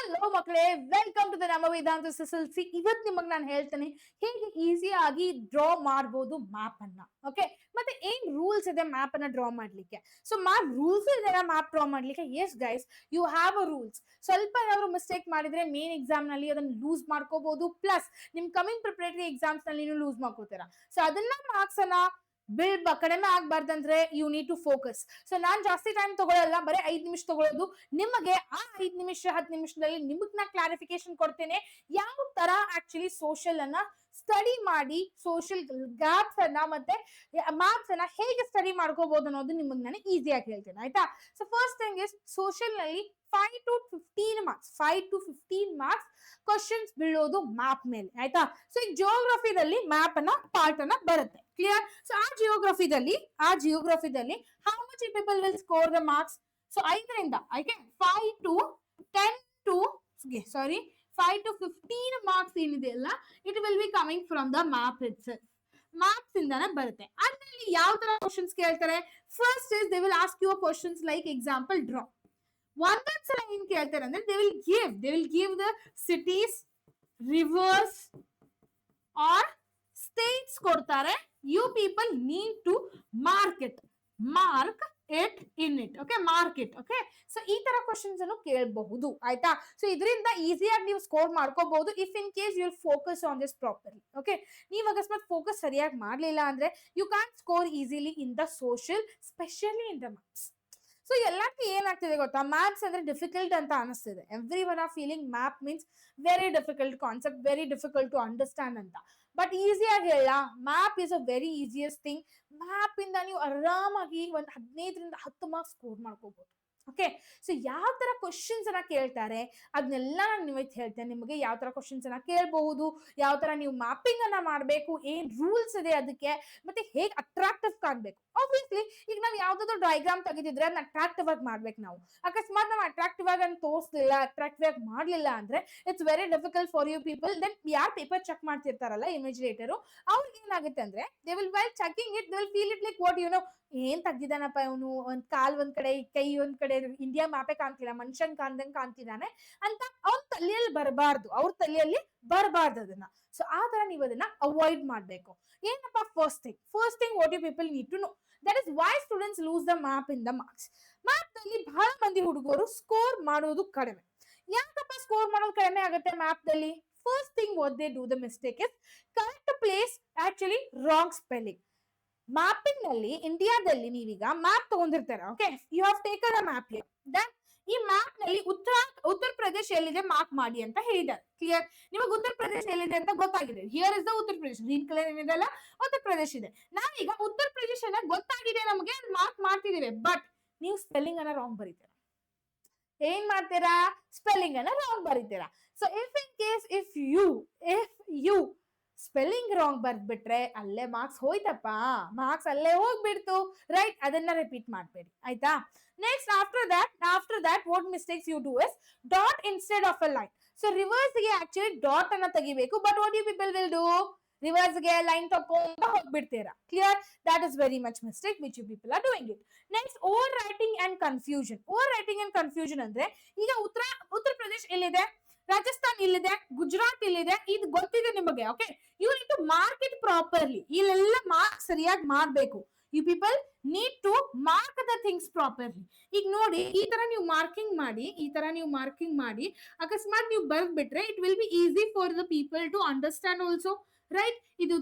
Hello ಮಕ್ಕಳೇ, welcome to the ನಮ್ಮ ವೇದಾಂತ SSLC. ಇವತ್ತು ನಿಮಗೆ ನಾನು ಹೇಳ್ತೇನೆ ಹೇಗೆ ಈಸಿಯಾಗಿ ಡ್ರಾ ಮಾಡಬಹುದು ಮ್ಯಾಪ್ ಅನ್ನ. ಓಕೆ, ಮತ್ತೆ ಏನ್ ರೂಲ್ಸ್ ಇದೆ ಮ್ಯಾಪ್ ಅನ್ನ ಡ್ರಾ ಮಾಡ್ಲಿಕ್ಕೆ. ಸೊ ರೂಲ್ಸ್ ಇದೆ ಮ್ಯಾಪ್ ಡ್ರಾ ಮಾಡ್ಲಿಕ್ಕೆ. Yes guys, you have a rules. ಸ್ವಲ್ಪ ಏನಾದ್ರು ಮಿಸ್ಟೇಕ್ ಮಾಡಿದ್ರೆ ಮೇನ್ ಎಕ್ಸಾಮ್ ನಲ್ಲಿ ಅದನ್ನ ಲೂಸ್ ಮಾಡ್ಕೋಬಹುದು. ಪ್ಲಸ್ ನಿಮ್ ಕಮಿಂಗ್ ಪ್ರಿಪರೇಟರಿ ಎಕ್ಸಾಮ್ಸ್ ನಲ್ಲಿ ಲೂಸ್ ಮಾಡ್ಕೋತೀರಾ. ಸೊ ಅದನ್ನ ಮಾರ್ಕ್ಸ್ ಅನ್ನ ಕಡಿಮೆ ಆಗ್ಬಾರ್ದಂದ್ರೆ you need to focus. So ನಾನ್ ಜಾಸ್ತಿ ಟೈಮ್ ತಗೊಳ್ಳಲ್ಲ, ಬರೀ 5 ನಿಮಿಷ ತಗೊಳ್ಳೋದು. ನಿಮಗೆ ಆ 5 ನಿಮಿಷ 10 ನಿಮಿಷದಲ್ಲಿ ನಿಮಗ್ ನಾ ಕ್ಲಾರಿಫಿಕೇಶನ್ ಕೊಡ್ತೇನೆ ಯಾವ ತರ ಆಕ್ಚುಲಿ ಸೋಷಿಯಲ್ ಅನ್ನ ಸ್ಟಡಿ ಮಾಡಿ, ಸೋಷಿಯಲ್ ಗ್ಯಾಪ್ಸ್ ಅನ್ನ ಮತ್ತೆ ಮ್ಯಾಪ್ಸ್ ಅನ್ನ ಹೇಗೆ ಸ್ಟಡಿ ಮಾಡ್ಕೋಬಹುದು ಅನ್ನೋದು ನಿಮಗೆ ನಾನು ಈಸಿಯಾಗಿ ಹೇಳ್ತೇನೆ, ಆಯ್ತಾ. So first thing is, social ನಲ್ಲಿ 5 to 15 ಮಾರ್ಕ್ಸ್ ಕ್ವಶನ್ಸ್ ಬೀಳೋದು ಮ್ಯಾಪ್ ಮೇಲೆ, ಆಯ್ತಾ. ಸೊ ಈ ಜಿಯೋಗ್ರಫಿದಲ್ಲಿ ಮ್ಯಾಪ್ ಅನ್ನ ಪಾರ್ಟ್ ಅನ್ನ ಬರುತ್ತೆ, ಕ್ಲಿಯರ್. ಸೊ ಆ ಜಿಯೋಗ್ರಫಿದಲ್ಲಿ how much people will score the marks. So 5ರಿಂದ 5 to 15 ಮಾರ್ಕ್ಸ್ ಏನಿದೆ ಅಲ್ಲ, it will be coming from the map itself. Maps ಇಂದಾನೆ ಬರುತ್ತೆ. ಅದರಲ್ಲಿ ಯಾವ ತರ ಕ್ವಶನ್ಸ್ ಕೇಳ್ತಾರೆ? First is they will ask you questions like example draw. ಒಂದೊಂದ್ ಸಲ ಏನ್ ಕೇಳ್ತಾರೆ ಅಂದ್ರೆ they will give the cities, rivers or states ಕೊಡ್ತಾರೆ. You people need to mark it in it. Okay, mark it. Okay, so ಈ ತರ questions ಅನ್ನು ಕೇಳಬಹುದು, ಆಯ್ತಾ. ಸೊ ಇದರಿಂದ ಈಸಿಯಾಗಿ ನೀವು ಸ್ಕೋರ್ ಮಾಡ್ಕೋಬಹುದು if in case you will focus on this properly. Okay, ನೀವು ಅಕಸ್ಮಾತ್ ಫೋಕಸ್ ಸರಿಯಾಗಿ ಮಾಡ್ಲಿಲ್ಲ ಅಂದ್ರೆ you can score easily in the social, specially in the maths. So ಎಲ್ಲಾರ್ಗೂ ಏನಾಗ್ತಿದೆ ಗೊತ್ತಾ, ಮ್ಯಾಥ್ಸ್ ಅಂದ್ರೆ ಡಿಫಿಕಲ್ಟ್ ಅಂತ ಅನಿಸ್ತಿದೆ. Every one are feeling map means very difficult concept, very difficult to understand ಅಂತ. ಬಟ್ ಈಸಿಯಾಗಿ ಹೇಳ, map is a very easiest thing. Map ಇಂದ ನೀವು ಆರಾಮಾಗಿ ಒಂದು 15ರಿಂದ 10 ಮಾರ್ಕ್ಸ್ ಸ್ಕೋರ್ ಮಾಡ್ಕೋಬಹುದು. ಓಕೆ, ಸೊ ಯಾವ ತರ ಕ್ವಶನ್ಸ್ ಅನ್ನ ಕೇಳ್ತಾರೆ ಅದನ್ನೆಲ್ಲ ನಾನು ಇವತ್ತು ಹೇಳ್ತೇನೆ ನಿಮಗೆ. ಯಾವ ತರ ಕ್ವಶನ್ಸ್ ಅನ್ನ ಕೇಳಬಹುದು, ಯಾವ ತರ ನೀವು ಮ್ಯಾಪಿಂಗ್ ಅನ್ನ ಮಾಡಬೇಕು, ಏನ್ ರೂಲ್ಸ್ ಇದೆ ಅದಕ್ಕೆ, ಮತ್ತೆ ಹೇಗೆ ಅಟ್ರಾಕ್ಟಿವ್ ಕಾಣ್ಬೇಕು. ಆಬ್ವಿಯಸ್ಲಿ ಈಗ ನಾವು ಯಾವ್ದಾದ್ರು ಡಯಾಗ್ರಾಮ್ ತೆಗೆದಿದ್ರೆ ಅದನ್ನ ಅಟ್ರಾಕ್ಟಿವ್ ಆಗಿ ಮಾಡ್ಬೇಕು ನಾವು. ಅಕಸ್ಮಾತ್ ನಾವು ಅಟ್ರಾಕ್ಟಿವ್ ಆಗಿ ತೋರಿಸಲಿಲ್ಲ, ಅಟ್ರಾಕ್ಟಿವ್ ಆಗಿ ಮಾಡ್ಲಿಲ್ಲ ಅಂದ್ರೆ it's very difficult for you people. Then ಯಾರು ಪೇಪರ್ ಚೆಕ್ ಮಾಡ್ತಿರ್ತಾರಲ್ಲ ಇಮೇಜಿನೇಟರ್, ಅವ್ರಿಗೆ ಏನಾಗುತ್ತೆ ಅಂದ್ರೆ they will while checking it, they will feel it like what you know, ಏನ್ ತೆಗ್ದಿದ್ದಾನಪ್ಪ ಇವನು, ಒಂದ್ ಕಾಲ್ ಒಂದ್ ಕಡೆ, ಕೈ ಒಂದ್ ಕಡೆ, ಇಂಡಿಯಾ ಮ್ಯಾಪೇ ಕಾಣ್ತಿಲ್ಲ, ಮನುಷ್ಯನ್ ಕಾಣ್ದಂಗ್ ಕಾಣ್ತಿದ್ದಾನೆ ಅಂತ ಅವ್ರ ತಲೆಯಲ್ಲಿ ಬರಬಾರ್ದು, ಅವ್ರ ತಲೆಯಲ್ಲಿ ಬರಬಾರ್ದು ಅದನ್ನ. ಸೊ ಆ ತರ ನೀವು ಅದನ್ನ ಅವಾಯ್ಡ್ ಮಾಡ್ಬೇಕು. ಏನಪ್ಪಾ first thing what you people need to know, that is why students lose the map in the marks. Map ನಲ್ಲಿ ಬಹಳ ಮಂದಿ ಹುಡುಗರು ಸ್ಕೋರ್ ಮಾಡೋದು ಕಡಿಮೆ. ಯಾಕಪ್ಪ ಸ್ಕೋರ್ ಮಾಡೋದು ಕಡಿಮೆ ಆಗುತ್ತೆ ಮ್ಯಾಪ್ ನಲ್ಲಿ? First thing what they do the mistake is correct place actually wrong spelling. Mapping ನಲ್ಲಿ ಇಂಡಿಯಾದಲ್ಲಿ ನೀವೀಗ ಮ್ಯಾಪ್ ತಗೊಂಡಿರ್ತಾರೆ. Okay, you have taken a map here. Then ಈ ಮ್ಯಾಪ್ ನಲ್ಲಿ ಉತ್ತರ ಪ್ರದೇಶ ಎಲ್ಲಿದೆ ಮಾರ್ಕ್ ಮಾಡಿ ಅಂತ ಹೇಳಿದ್ದಾರೆ, ಕ್ಲಿಯರ್. ನಿಮಗೆ ಉತ್ತರ ಪ್ರದೇಶ ಎಲ್ಲಿದೆ ಅಂತ ಗೊತ್ತಾಗಿದೆ. Here is the Uttar Pradesh, green colour ಏನಿದೆ ಅಲ್ಲ ಉತ್ತರ ಪ್ರದೇಶ ಇದೆ. ನಾವೀಗ ಉತ್ತರ ಪ್ರದೇಶ ಗೊತ್ತಾಗಿದೆ ನಮಗೆ, ಮಾರ್ಕ್ ಮಾಡ್ತಿದ್ದೀವಿ. ಬಟ್ ನೀವು ಸ್ಪೆಲ್ಲಿಂಗ್ ಅನ್ನ ರಾಂಗ್ ಬರೀತೀರಾ. ಏನ್ ಮಾಡ್ತೀರಾ? ಸ್ಪೆಲ್ಲಿಂಗ್ ಅನ್ನ ರಾಂಗ್ ಬರೀತೀರಾ. So if in case if you spelling wrong ಬರ್ದ್ಬಿಟ್ರೆ ಅಲ್ಲೇ ಮಾರ್ಕ್ಸ್ ಹೋಯ್ತಪ್ಪ, ಮಾರ್ಕ್ಸ್ ಅಲ್ಲೇ ಹೋಗ್ಬಿಡ್ತು, ರೈಟ್. ಅದನ್ನ ರಿಪೀಟ್ ಮಾಡಬೇಡಿ, ಆಯ್ತಾ. Next after that what mistakes you do is dot instead of a line. So rivers ಗೆ ಆಕ್ಚುಲಿ ಡಾಟ್ ಅನ್ನ ತೆಗಿಬೇಕು. But what you people will do, rivers ಗೆ ಲೈನ್ ತಕೊಂಡ ಹೋಗ್ಬಿಡ್ತೀರಾ, clear. That is very much mistake which you people are doing it. Next over writing and confusion ಅಂದ್ರೆ ಈಗ ಉತ್ತರ ಪ್ರದೇಶ್ ಎಲ್ಲಿದೆ, ರಾಜಸ್ಥಾನ್ ಇಲ್ಲಿದೆ, ಗುಜರಾತ್ ಇಲ್ಲಿದೆ, ಇದು ಗೊತ್ತಿದೆ ನಿಮಗೆ. Okay, you need to mark it properly. ಇಲ್ಲೆಲ್ಲ ಮಾರ್ಕ್ ಸರಿಯಾಗಿ ಮಾಡ್ಬೇಕು. You people need to mark the things properly. ಈಗ ನೋಡಿ, ಈ ತರ ನೀವು ಮಾರ್ಕಿಂಗ್ ಮಾಡಿ ಅಕಸ್ಮಾತ್ ನೀವು ಬರ್ದ್ಬಿಟ್ರೆ it will be easy for the people to understand also, right. ಇದು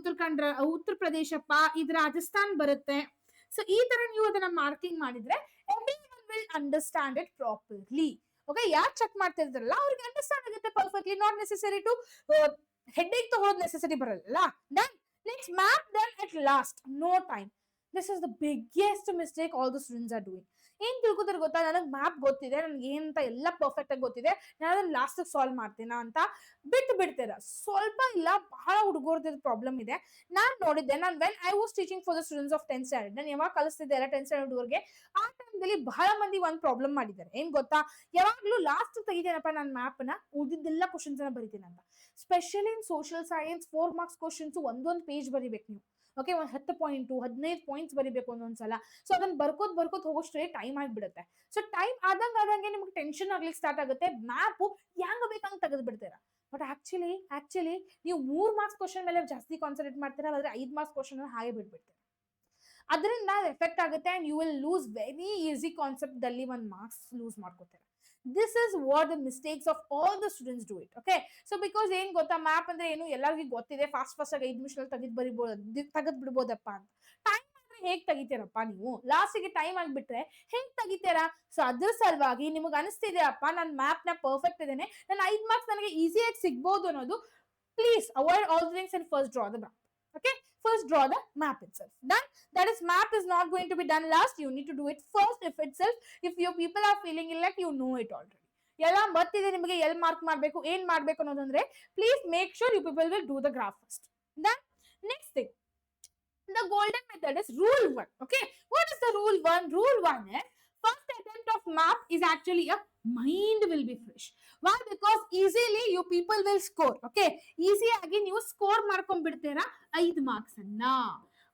ಉತ್ತರ ಪ್ರದೇಶಪ್ಪ, ಇದು ರಾಜಸ್ಥಾನ್ ಬರುತ್ತೆ. ಸೊ ಈ ತರ ನೀವು ಅದನ್ನ ಮಾರ್ಕಿಂಗ್ ಮಾಡಿದ್ರೆ every one will understand it properly. Okay, ಯಾರು ಚೆಕ್ ಮಾಡ್ತಿರ್ತಾರಲ್ಲ ಅವ್ರಿಗೆ ಅಂಡರ್ಸ್ಟ್ಯಾಂಡ್ ಆಗುತ್ತೆ perfectly. Not necessary to headache ತಗೊಳ್ಳೋದು ನೆಸೆಸರಿ ಬರಲ್ಲ. Then next map then at last, no time. This is the biggest mistake all the students are doing. ಏನ್ ತಿಳ್ಕೊತಾರೆ ಗೊತ್ತಾ, ನನಗೆ ಮ್ಯಾಪ್ ಗೊತ್ತಿದೆ, ನನಗೆ ಏನಂತ ಎಲ್ಲ ಪರ್ಫೆಕ್ಟ್ ಆಗಿ ಗೊತ್ತಿದೆ, ನಾನು ಅದನ್ನ ಲಾಸ್ಟ್ ಸಾಲ್ವ್ ಮಾಡ್ತೀನ ಅಂತ ಬಿಡ್ತೀರ. ಸ್ವಲ್ಪ ಇಲ್ಲ, ಬಹಳ ಹುಡುಗರದ ಪ್ರಾಬ್ಲಮ್ ಇದೆ. ನಾನು ನೋಡಿದ್ದೆ, when I was teaching for the students of 10th standard, ನಾನು ಯಾವಾಗ ಕಲಿಸ್ತಿದ್ದೆ 10th ಸ್ಟ್ಯಾಂಡರ್ಡ್ ಹುಡುಗರಿಗೆ, ಆ ಟೈಮ್ದಲ್ಲಿ ಬಹಳ ಮಂದಿ ಒಂದು ಪ್ರಾಬ್ಲಮ್ ಮಾಡಿದ್ದಾರೆ. ಏನ್ ಗೊತ್ತಾ, ಯಾವಾಗ್ಲೂ ಲಾಸ್ಟ್ ತೆಗಿತೇನಪ್ಪ ನಾನು ಮ್ಯಾಪ್ ನ, ಉಳಿದಿದ್ದೆಲ್ಲ ಕ್ವಶನ್ಸ್ ಅನ್ನ ಬರೀತೀನಿ ಅಂತ. Specially in social science 4 marks questions ಒಂದೊಂದು ಪೇಜ್ ಬರಿಬೇಕು ನೀವು. ಓಕೆ, ಒಂದು 10 ಪಾಯಿಂಟ್ 15 ಪಾಯಿಂಟ್ಸ್ ಬರಿಬೇಕು ಒಂದೊಂದ್ಸಲ. ಸೊ ಅದನ್ನ ಬರ್ಕೋತ್ ಹೋಗೋಷ್ಟೇ ಟೈಮ್ ಆಗ್ಬಿಡುತ್ತೆ. ಸೊ ಟೈಮ್ ಆದಂಗೆ ನಿಮ್ಗೆ ಟೆನ್ಷನ್ ಆಗ್ಲಿಕ್ಕೆ ಸ್ಟಾರ್ಟ್ ಆಗುತ್ತೆ. ಮ್ಯಾಪ್ ಹೆಂಗ ಬೇಕಂಗ್ ತೆಗೆದು ಬಿಡ್ತೀರಾ. ಬಟ್ ಆಕ್ಚುಲಿ ನೀವು 3 ಮಾರ್ಕ್ಸ್ ಕ್ವಶನ್ ಮೇಲೆ ಜಾಸ್ತಿ ಕಾನ್ಸಂಟ್ರೇಟ್ ಮಾಡ್ತೀರಾ, ಆದ್ರೆ 5 ಮಾರ್ಕ್ಸ್ ಕ್ವಶನ್ ಹಾಗೆ ಬಿಟ್ಬಿಡ್ತೀರಾ. ಅದರಿಂದ ಎಫೆಕ್ಟ್ ಆಗುತ್ತೆ and you will lose very easy concept ದಲ್ಲಿ 1 ಮಾರ್ಕ್ಸ್ ಲೂಸ್ ಮಾಡ್ಕೋತೀರಾ. This is what the mistakes of all the students do it. Okay, so because ಏನ್ ಗೊತ್ತಾ, ಮ್ಯಾಪ್ ಅಂದ್ರೆ ಏನು ಎಲ್ಲರಿಗೂ ಗೊತ್ತಿದೆ, ಫಾಸ್ಟ್ ಆಗಿ 5 ನಿಮಿಷದಲ್ಲಿ ತೆಗೆದ್ ಬಿಡ್ಬೋದಪ್ಪ ಅಂತ. ಟೈಮ್ ಅಂದ್ರೆ ಹೇಗ್ ತೆಗಿತೀರಪ್ಪ ನೀವು, ಲಾಸ್ಟಿಗೆ ಟೈಮ್ ಆಗ್ಬಿಟ್ರೆ ಹೇಗ್ ತೆಗಿತೀರಾ? ಸೊ ಅದ್ರ ಸಲುವಾಗಿ ನಿಮಗೆ ಅನಿಸ್ತಿದೆ ಅಪ್ಪ ನಾನು ಮ್ಯಾಪ್ ನ ಪರ್ಫೆಕ್ಟ್ ಇದ್ದೇನೆ, ನನ್ನ 5 ಮಾರ್ಕ್ಸ್ ನನಗೆ ಈಸಿಯಾಗಿ ಸಿಗ್ಬೋದು ಅನ್ನೋದು, please avoid all things and first draw the map. Okay, first draw the map itself. Done. That is, map is not going to be done last. You need to do it first if itself. If your people are feeling it like you know it already. ಎಲ್ಲ ಗೊತ್ತಿದೆ ನಿಮಗೆ ಎಲ್ಲಿ mark ಮಾಡಬೇಕು ಏನು ಮಾಡಬೇಕು ಅನ್ನೋದಂದ್ರೆ, please make sure you people will do the graph first. Then next thing, the golden method is rule 1. Okay, what is the rule 1? Rule 1 is first attempt of map is actually a mind will be fresh. Why? Because easily you people will score. Okay, easy ಆಗಿ ನೀವು score ಮಾಡ್ಕೊಂಡ್ ಬಿಡ್ತೀರಾ 5 marks ಅನ್ನ.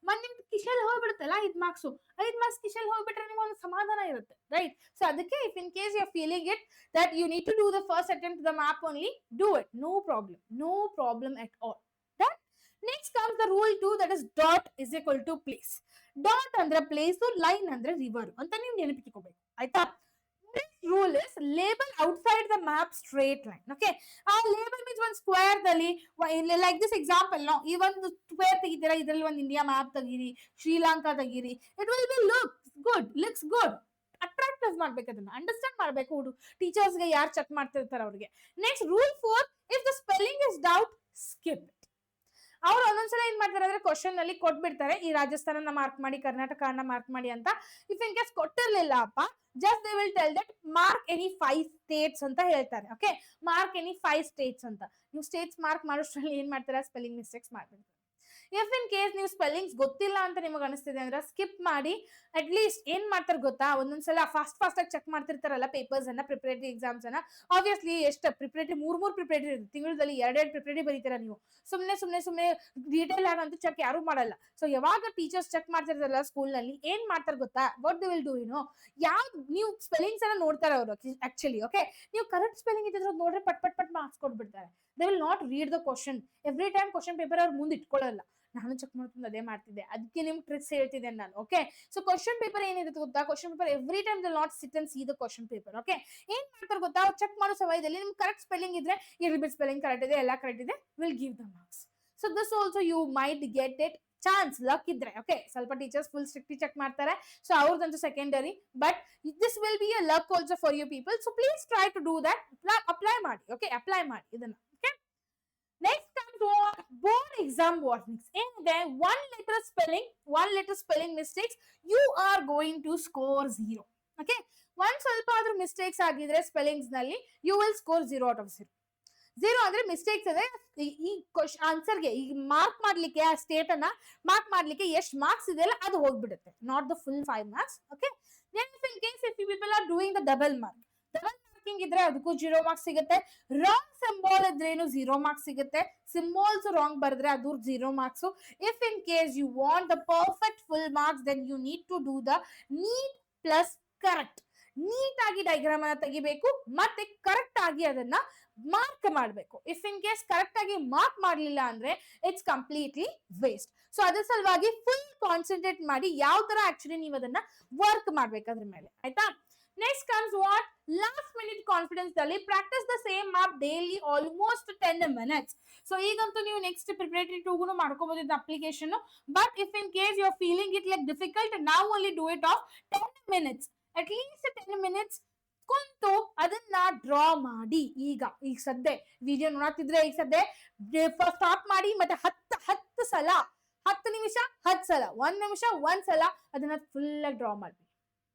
ಮೊನ್ನೆ ಕಿಶಲ್ ಹೋಗ್ಬಿಡುತ್ತಲ್ಲ 5 marks, 5 marks ಕಿಶಲ್ ಹೋಗ್ಬಿಟ್ರೆ ನಿಮ್ಗೆ ಒಂದು ಸಮಾಧಾನ ಇರುತ್ತೆ, ರೈಟ್? ಸೊ ಅದಕ್ಕೆ if in case you are feeling it that you need to do the first attempt the map only, do it, no problem at all. Next comes the rule 2, that is dot is equal to place. Dot ಅಂದ್ರೆ place, line ಅಂದ್ರೆ river ಅಂತ ನೀವು ನೆನಪಿಟ್ಕೋಬೇಕು, ಆಯ್ತಾ? This rule is label outside the map straight line. Okay, label means one square ದಲ್ಲಿ, like this example, no, ಈ ಒಂದು square ತೆಗಿತೀರಾ, ಇದರಲ್ಲಿ ಒಂದು ಇಂಡಿಯಾ ಮ್ಯಾಪ್ ತೆಗೀರಿ, ಶ್ರೀಲಂಕಾ ತೆಗೀರಿ, it will be looks good. Attractive ಮಾಡ್ಬೇಕು, ಅದನ್ನ ಅಂಡರ್ಸ್ಟ್ಯಾಂಡ್ ಮಾಡ್ಬೇಕು ಟೀಚರ್ಸ್ಗೆ, ಯಾರು ಚೆಕ್ ಮಾಡ್ತಿರ್ತಾರೆ ಅವ್ರಿಗೆ. Next rule 4, if the spelling is doubt, skip. ಅವ್ರು ಒಂದೊಂದ್ಸಲ ಏನ್ ಮಾಡ್ತಾರೆ ಅಂದ್ರೆ ಕ್ವಶನ್ ಅಲ್ಲಿ ಕೊಟ್ಬಿಡ್ತಾರೆ, ಈ ರಾಜಸ್ಥಾನ ಮಾರ್ಕ್ ಮಾಡಿ, ಕರ್ನಾಟಕನ ಮಾರ್ಕ್ ಮಾಡಿ ಅಂತ. ಇಫ್ ಇನ್ ಕೇಸ್ ಕೊಟ್ಟಿರ್ಲಿಲ್ಲ ಅಪ್ಪ, just they will tell that mark any 5 States ಅಂತ ಹೇಳ್ತಾರೆ. ಓಕೆ, ಮಾರ್ಕ್ ಎನಿ 5 ಸ್ಟೇಟ್ಸ್ ಅಂತ. ನೀವು ಸ್ಟೇಟ್ಸ್ ಮಾರ್ಕ್ ಮಾಡೋಷ್ಟ್ರಲ್ಲಿ ಏನ್ ಮಾಡ್ತಾರೆ, ಸ್ಪೆಲ್ಲಿಂಗ್ ಮಿಸ್ಟೇಕ್ಸ್ ಮಾಡ್ಬಿಡ್ತಾರೆ. ಇಫ್ ಇನ್ ಕೇಸ್ ನೀವು ಸ್ಪೆಲ್ಲಿಂಗ್ಸ್ ಗೊತ್ತಿಲ್ಲ ಅಂತ ನಿಮಗೆ ಅನಿಸ್ತಿದೆ ಅಂದ್ರೆ ಸ್ಕಿಪ್ ಮಾಡಿ. ಅಟ್ ಲೀಸ್ಟ್ ಏನ್ ಮಾಡ್ತಾರೆ ಗೊತ್ತಾ, ಒಂದೊಂದ್ಸಲ ಫಾಸ್ಟ್ ಆಗಿ ಚೆಕ್ ಮಾಡ್ತಿರ್ತಾರಲ್ಲ ಪೇಪರ್ಸ್ ಅನ್ನ, ಪ್ರಿಪರೇಟರಿ ಎಕ್ಸಾಮ್ಸ್ ಅನ್ನ. ಆಬ್ವಿಯಸ್ಲಿ ಎಷ್ಟು ಪ್ರಿಪರೇಟರಿ, 3 ಪ್ರಿಪರೇಟರಿ ಇರುತ್ತೆ ತಿಂಗಳಲ್ಲಿ, 2 ಪ್ರಿಪರೇಟರಿ ಬರೀತೀರಾ ನೀವು. ಸುಮ್ನೆ ಡೀಟೇಲ್ ಆಗಂತೂ ಚೆಕ್ ಯಾರು ಮಾಡಲ್ಲ. ಸೊ ಯಾವಾಗ ಟೀಚರ್ಸ್ ಚೆಕ್ ಮಾಡ್ತಿರ್ತಾರಲ್ಲ ಸ್ಕೂಲ್ ನಲ್ಲಿ, ಏನ್ ಮಾಡ್ತಾರೆ ಗೊತ್ತಾ, ವಾಟ್ ದೇ ವಿಲ್ ಡೂ, ಯಾವ್ದು ನೀವು ಸ್ಪೆಲ್ಲಿಂಗ್ಸ್ ಅನ್ನ ನೋಡ್ತಾರೆ ಅವರು ಆಕ್ಚುಲಿ. ಓಕೆ, ನೀವು ಕರೆಕ್ಟ್ ಸ್ಪೆಲ್ಲಿಂಗ್ ಇದ್ದಿದ್ರೆ ನೋಡ್ರೆ ಪಟ್ ಮಾರ್ಕ್ಸ್ ಕೊಟ್ಬಿಡ್ತಾರೆ. They will not read the question. Every time question paper ಅವ್ರು ಮುಂದೆ ಇಟ್ಕೊಳ್ಳಲ್ಲ. ನಾನು ಚೆಕ್ ಮಾಡ್ಕೊಂಡು ಅದೇ ಮಾಡ್ತಿದ್ದೆ, ಅದಕ್ಕೆ ನಿಮ್ಗೆ ಟ್ರಿಕ್ಸ್ ಹೇಳ್ತಿದ್ದೆ ನಾನು. ಓಕೆ, ಸೊ ಕ್ವಶನ್ ಪೇಪರ್ ಏನಿರುತ್ತೆ ಗೊತ್ತಾ, question paper every time they not sit and C the question paper. Okay, ಏನ್ ಮಾಡ್ತಾರೆ ಗೊತ್ತಾ, ಚೆಕ್ ಮಾಡೋ ಸಮಯದಲ್ಲಿ ನಿಮ್ಗೆ ಕರೆಕ್ಟ್ ಸ್ಪೆಲ್ಲಿಂಗ್ ಇದ್ರೆ, ಇರ್ಬಿಟ್ ಸ್ಪೆಲ್ಲಿಂಗ್ ಕರೆಕ್ಟ್ ಇದೆ, ಎಲ್ಲ ಕರೆಕ್ಟ್ ಇದೆ, will give the marks. So this also you might get it chance, luck ಇದ್ರೆ. ಓಕೆ, ಸ್ವಲ್ಪ ಟೀಚರ್ಸ್ ಫುಲ್ ಸ್ಟ್ರಿಕ್ಟ್ಲಿ ಚೆಕ್ ಮಾಡ್ತಾರೆ, ಸೊ ಅವ್ರದಂತೂ secondary, but this will be a luck also for you people. So please try to do that, apply ಮಾಡಿ. Okay, apply ಮಾಡಿ ಇದನ್ನ. Next comes board exam warnings. ಏನಿದೆ, one letter spelling mistakes, you are going to score 0. Okay, ಒಂದ್ ಸ್ವಲ್ಪ ಆದ್ರೂ mistakes ಆಗಿದ್ರೆ spellings ನಲ್ಲಿ, you will score 0 out of 0. 0 ಅಂದ್ರೆ ಮಿಸ್ಟೇಕ್ಸ್ ಇದೆ. ಈ ಆನ್ಸರ್ಗೆ ಈಗ ಮಾರ್ಕ್ ಮಾಡ್ಲಿಕ್ಕೆ, ಆ ಸ್ಟೇಟ್ ಅನ್ನ ಮಾರ್ಕ್ ಮಾಡ್ಲಿಕ್ಕೆ ಎಷ್ಟು ಮಾರ್ಕ್ಸ್ ಇದೆಯಲ್ಲ ಅದು ಹೋಗ್ಬಿಡುತ್ತೆ, not the full 5 marks. Okay, then in case if you people are doing the double marking ಇದ್ರೆ ಅದಕ್ಕೂ 0 ಮಾರ್ಕ್ಸ್ ಸಿಗುತ್ತೆ. ರಾಂಗ್ ಸಿಂಬಲ್ ಇದ್ರೇನು 0 ಮಾರ್ಕ್ಸ್ ಸಿಗುತ್ತೆ. ಸಿಂಬಲ್ಸ್ ರಾಂಗ್ ಬರೆದ್ರೆ ಅದು 0 marks. If in case you want the perfect full marks, then you need to do the neat plus correct. Neat ಆಗಿ diagram ಅನ್ನ ತೆಗಿಬೇಕು, ಮತ್ತೆ ಕರೆಕ್ಟ್ ಆಗಿ ಅದನ್ನ ಮಾರ್ಕ್ ಮಾಡಬೇಕು. ಇಫ್ ಇನ್ ಕೇಸ್ ಕರೆಕ್ಟ್ ಆಗಿ ಮಾರ್ಕ್ ಮಾಡಲಿಲ್ಲ ಅಂದ್ರೆ ಇಟ್ಸ್ ಕಂಪ್ಲೀಟ್ಲಿ ವೇಸ್ಟ್. ಸೊ ಅದ್ರ ಸಲುವಾಗಿ ಫುಲ್ ಕಾನ್ಸಂಟ್ರೇಟ್ ಮಾಡಿ ಯಾವ ತರ ಆಕ್ಚುಲಿ ನೀವು ಅದನ್ನ ವರ್ಕ್ ಮಾಡ್ಬೇಕು ಅದ್ರ ಮೇಲೆ, ಆಯ್ತಾ? Next comes what? Last minute confidence ದಲ್ಲಿ practice the same map daily almost 10 minutes. So ಈಗಂತೂ ನೀವು ನೆಕ್ಸ್ಟ್ ಪ್ರಿಪರೇಟರಿ 2 ಮಾಡ್ಕೋಬಹುದು ಇದು application. But if in case you are feeling it like difficult, ನಾವು only do it of 10 minutes. at least 10 minutes ಕುಂತು ಅದನ್ನ draw ಮಾಡಿ. ಈಗ ಸದ್ಯ ವಿಡಿಯೋ ನೋಡ್ತಿದ್ರೆ ಈಗ ಸದ್ಯ ಸ್ಟಾಪ್ ಮಾಡಿ, ಮತ್ತೆ 10 ಸಲ 10 ನಿಮಿಷ 10 ಸಲ 1 ನಿಮಿಷ 1 ಸಲ ಅದನ್ನ ಫುಲ್ ಆಗಿ ಡ್ರಾ ಮಾಡಿ.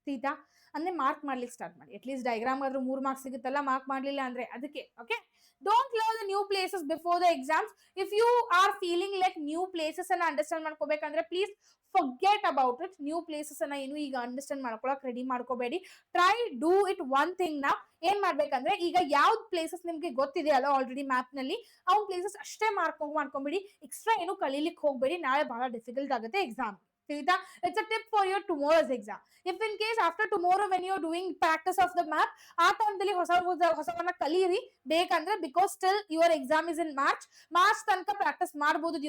ಸೀತಾ ಅಂದ್ರೆ ಮಾರ್ಕ್ ಮಾಡ್ಲಿಕ್ಕೆ ಸ್ಟಾರ್ಟ್ ಮಾಡಿ. ಅಟ್ ಲೀಸ್ಟ್ ಡೈಗ್ರಾಮ್ ಆದ್ರೂ 3 ಮಾರ್ಕ್ಸ್ ಸಿಗುತ್ತಲ್ಲ, ಮಾರ್ಕ್ ಮಾಡ್ಲಿಲ್ಲ ಅಂದ್ರೆ ಅದಕ್ಕೆ. Okay, don't love the new places before the exams. If you are feeling like new places ಅನ್ನ ಅಂಡರ್ಸ್ಟ್ಯಾಂಡ್ ಮಾಡ್ಕೋಬೇಕಂದ್ರೆ please forget about it. New places ಅನ್ನ ಏನು ಈಗ ಅಂಡರ್ಸ್ಟ್ಯಾಂಡ್ ಮಾಡ್ಕೊಳಕ್ ರೆಡಿ ಮಾಡ್ಕೋಬೇಡಿ. Try do it one thing ನಾ. ಏನ್ ಮಾಡ್ಬೇಕಂದ್ರೆ ಈಗ ಯಾವ್ದು ಪ್ಲೇಸಸ್ ನಿಮ್ಗೆ ಗೊತ್ತಿದೆ ಅಲ್ಲ ಆಲ್ರೆಡಿ ಮ್ಯಾಪ್ ನಲ್ಲಿ, ಅವ್ನ ಪ್ಲೇಸಸ್ ಅಷ್ಟೇ ಮಾಡ್ಕೊಂಡ್ಬಿಡಿ. ಎಕ್ಸ್ಟ್ರಾ ಏನು ಕಲೀಲಿಕ್ಕೆ ಹೋಗ್ಬೇಡಿ, ನಾಳೆ ಬಹಳ ಡಿಫಿಕಲ್ಟ್ ಆಗುತ್ತೆ ಎಕ್ಸಾಮ್. ತಿಳಿತಾ? It's a tip for your tomorrow's exam. If in case after tomorrow when you are doing practice of the map, ಆ ಟೈಮ್ದಲ್ಲಿ ಹೊಸವನ್ನ ಕಲೀರಿ ಬೇಕಂದ್ರೆ, because still your exam is in March ತನಕ ಪ್ರಾಕ್ಟೀಸ್ ಮಾಡಬಹುದು.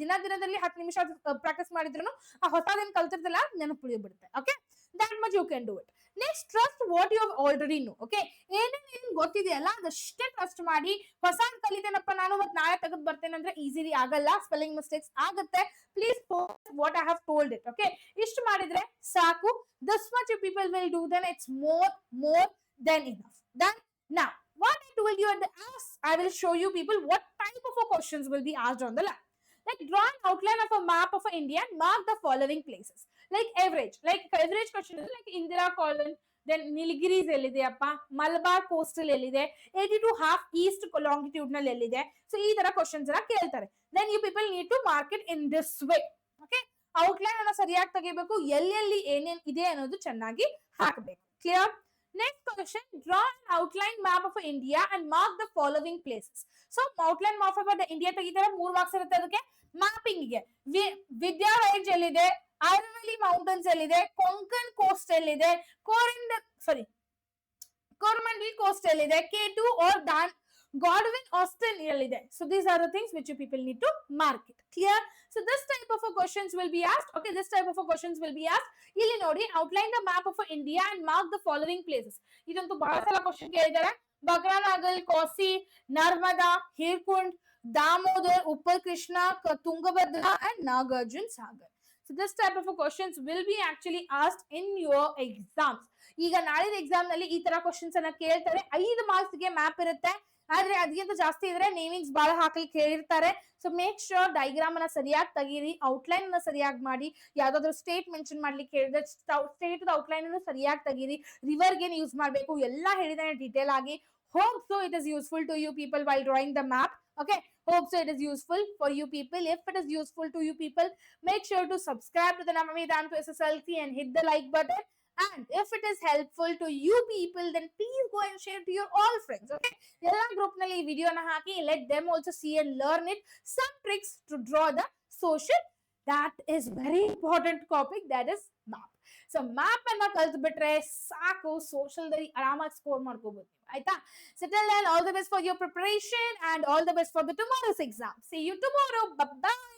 ದಿನದಲ್ಲಿ 10 ನಿಮಿಷ ಪ್ರಾಕ್ಟೀಸ್ ಮಾಡಿದ್ರು ಆ ಹೊಸದೇನ್ ಕಲ್ತಿರ್ತಲ್ಲ ನೆನಪು ಬಿಡುತ್ತೆ. Okay, that much you can do it. Next, trust what you have already know. Okay, ಏನೇನು ಗೊತ್ತಿದೆಯಲ್ಲ ಅದಷ್ಟೇ ಟ್ರಸ್ಟ್ ಮಾಡಿ. ಹೊಸ ಕಲಿತೇನಪ್ಪ ನಾನು ಮತ್ತೆ ನಾಳೆ ತೆಗೆದು ಬರ್ತೇನೆ ಅಂದ್ರೆ ಈಸಿಲಿ ಆಗಲ್ಲ, ಸ್ಪೆಲ್ಲಿಂಗ್ ಮಿಸ್ಟೇಕ್ಸ್ ಆಗುತ್ತೆ. Please what I have told it. Okay, ಇಷ್ಟು ಮಾಡಿದ್ರೆ ಸಾಕು. This much you people will do, then it's more than enough. Done. Now what I told you at the ask, I will show you people what type of questions will be asked on the lab. Like, draw an outline of a map of India and mark the following places. Like average question is like Indira colony, then Nilgiris ಎಲ್ಲಿದೆಯಪ್ಪ, Malabar coastal ಎಲ್ಲಿದೆ, 82.5 East longitudinal ಎಲ್ಲಿದೆ. So ಈ ತರ questions ಎಲ್ಲ ಕೇಳ್ತಾರೆ. Then you people need to mark it in this way. Okay, outline ಅನ್ನ ಸರಿಯಾಗಿ ತೆಗಿಬೇಕು, ಎಲ್ಲೆಲ್ಲಿ ಏನೇನ್ ಇದೆ ಅನ್ನೋದು ಚೆನ್ನಾಗಿ ಹಾಕಬೇಕು. Clear? Next question, draw an outline map of India and mark the following places. So outline map of India ತೆಗಿತಾರೆ, 3 ಮಾರ್ಕ್ಸ್ ಇರುತ್ತೆ ಅದಕ್ಕೆ. ಮ್ಯಾಪಿಂಗ್ ಗೆ ವಿದ್ಯಾ ರೇಂಜ್ ಎಲ್ಲಿದೆ, ಅರವಲಿ ಮೌಂಟನ್ಸ್ ಎಲ್ಲಿದೆ, ಕೊಂಕಣ್ ಕೋಸ್ಟ್ ಎಲ್ಲಿದೆ, ಕೋರಮಂಡಲ್ ಕೋಸ್ಟ್ ಎಲ್ಲಿದೆ, K2 or Godwin Austen ಎಲ್ಲಿದೆ. So these are the things which you people need to mark it. Clear? So this type of questions will be asked. Okay, this type of questions will be asked. ಇಲ್ಲಿ ನೋಡಿ, outline the map of India and mark the following places. ಇದಂತೂ ಬಹಳ ಸಲ question ಕೇಳಿದ್ದಾರೆ. ಬಗ್ರಾನಾಗಲ್, ಕೋಸಿ, Narmada, ಹೀರ್ಕುಂಡ್, Damodar, Uppal Krishna, Tungabhadra and Nagarjun Sagar. So this type of questions will be actually asked in your exams. ಈಗ ನಾಳಿನ exam ನಲ್ಲಿ ಈ ತರ questions ಅನ್ನ ಕೇಳ್ತಾರೆ. 5 ಮಾರ್ಕ್ಸ್ ಗೆ ಮ್ಯಾಪ್ ಇರುತ್ತೆ, ಆದ್ರೆ ಅದಕ್ಕಿಂತ ಜಾಸ್ತಿ ಇದ್ರೆ ನೇಮಿಂಗ್ಸ್ ಬಹಳ ಹಾಕ್ಲಿಕ್ಕೆ ಹೇಳಿರ್ತಾರೆ. ಸೊ ಮೇಕ್ ಶೋರ್ ಡೈಗ್ರಾಮ್ ಅನ್ನ ಸರಿಯಾಗಿ ತೆಗೀರಿ, ಔಟ್ಲೈನ್ ಅನ್ನ ಸರಿಯಾಗಿ ಮಾಡಿ. ಯಾವ್ದಾದ್ರು ಸ್ಟೇಟ್ ಮೆನ್ಷನ್ ಮಾಡ್ಲಿಕ್ಕೆ ಹೇಳಿದ್ರೆ ಸ್ಟೇಟ್ ಔಟ್ಲೈನ್ ಅನ್ನು ಸರಿಯಾಗಿ ತೆಗೀರಿ. ರಿವರ್ ಗೆ ಯೂಸ್ ಮಾಡಬೇಕು, ಎಲ್ಲ ಹೇಳಿದಾನೆ ಡೀಟೇಲ್ ಆಗಿ. Hope so it is useful to you people while drawing the map. Okay, hope so it is useful for you people. If it is useful to you people, make sure to subscribe to the Namami Dhan to SSLC and hit the like button. And if it is helpful to you people, then please go and share to your all friends. Okay, ella group nalli video na haki, let them also see and learn it. Some tricks to draw the social, that is very important topic, that is map. So map ಅನ್ನ ಕಲ್ತು ಬಿಟ್ರೆ ಸಾಕು, social ದಲ್ಲಿ ಆರಾಮಾಗಿ score ಮಾಡ್ಕೋಬಹುದು ಆಯ್ತಾ. So till then, all the best for your preparation and all the best for the tomorrow's exam. See you tomorrow. Bye bye.